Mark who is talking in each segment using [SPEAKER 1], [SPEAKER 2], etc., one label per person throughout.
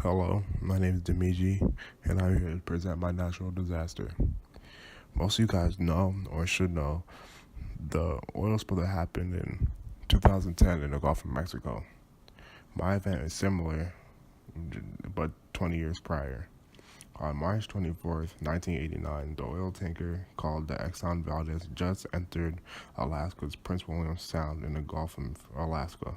[SPEAKER 1] Hello, my name is Demiji, and I'm here to present my natural disaster. Most of you guys know, or should know, the oil spill that happened in 2010 in the Gulf of Mexico. My event is similar, but 20 years prior. On March 24th, 1989, the oil tanker called the Exxon Valdez just entered Alaska's Prince William Sound in the Gulf of Alaska.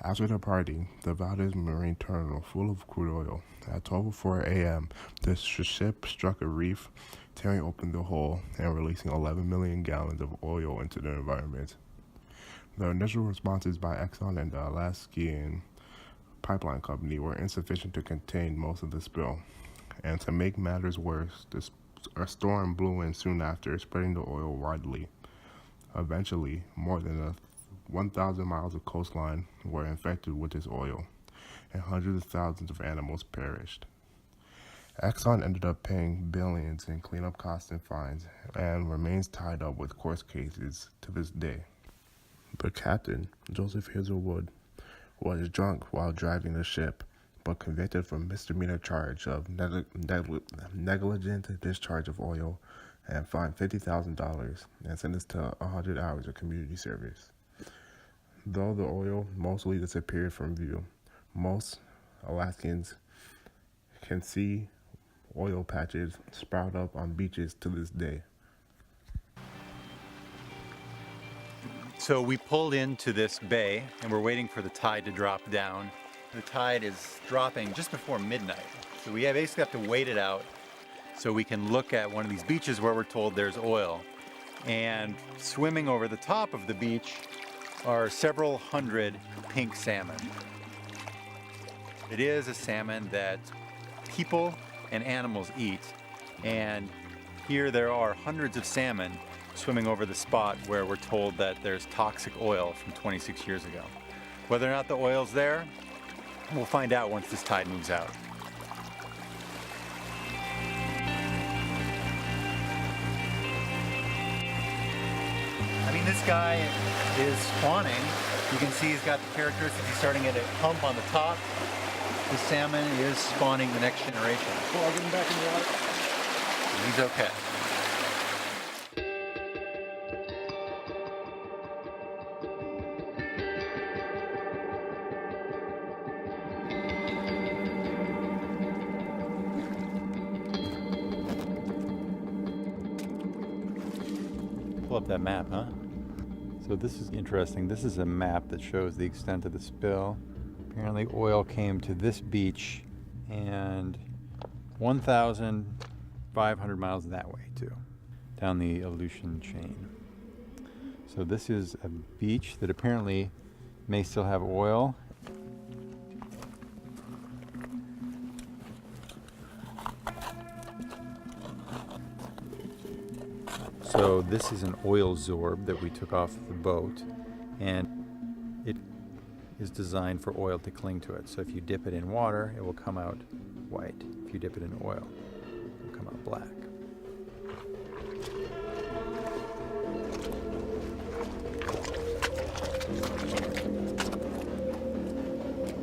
[SPEAKER 1] After departing the Valdez Marine Terminal full of crude oil, at 12:04 a.m., the ship struck a reef, tearing open the hull and releasing 11 million gallons of oil into the environment. The initial responses by Exxon and the Alaskan Pipeline Company were insufficient to contain most of the spill, and to make matters worse, a storm blew in soon after, spreading the oil widely. Eventually, more than 1,000 miles of coastline were infected with this oil, and hundreds of thousands of animals perished. Exxon ended up paying billions in cleanup costs and fines, and remains tied up with court cases to this day. The captain, Joseph Hazelwood, was drunk while driving the ship, but convicted for misdemeanor charge of negligent discharge of oil, and fined $50,000 and sentenced to 100 hours of community service. Though the oil mostly disappeared from view, most Alaskans can see oil patches sprout up on beaches to this day.
[SPEAKER 2] So we pulled into this bay and we're waiting for the tide to drop down. The tide is dropping just before midnight. So we basically have to wait it out so we can look at one of these beaches where we're told there's oil. And swimming over the top of the beach are several hundred pink salmon. It is a salmon that people and animals eat, and here there are hundreds of salmon swimming over the spot where we're told that there's toxic oil from 26 years ago. Whether or not the oil's there, we'll find out once this tide moves out. I mean, this guy is spawning. You can see he's got the characteristics. He's starting at a hump on the top. The salmon is spawning the next generation.
[SPEAKER 3] Well, I'll get him back in the water.
[SPEAKER 2] He's okay. Pull up that map, huh? So this is interesting. This is a map that shows the extent of the spill. Apparently oil came to this beach and 1,500 miles that way too, down the Aleutian chain. So this is a beach that apparently may still have oil. So this is an oil zorb that we took off the boat, and it is designed for oil to cling to it. So if you dip it in water, it will come out white. If you dip it in oil, it will come out black.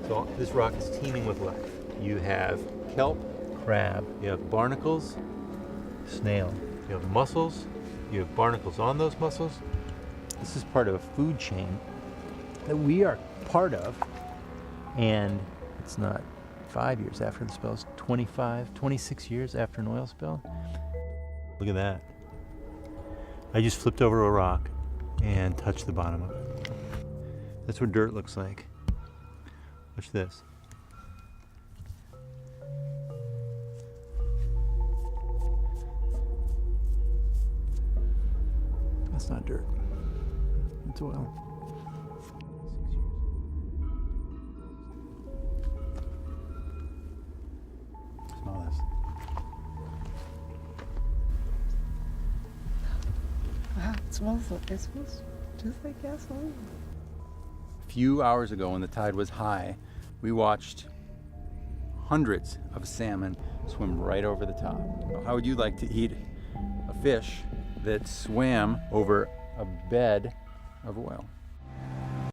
[SPEAKER 2] So this rock is teeming with life. You have kelp, crab, you have barnacles, snail, you have mussels, you have barnacles on those mussels. This is part of a food chain that we are part of, and it's not 5 years after the spill, it's 26 years after an oil spill. Look at that. I just flipped over a rock and touched the bottom of it. That's what dirt looks like. Watch this. That's not dirt. It's oil. Smell this.
[SPEAKER 3] Wow, it smells just like gasoline.
[SPEAKER 2] A few hours ago when the tide was high, we watched hundreds of salmon swim right over the top. How would you like to eat a fish that swam over a bed of oil?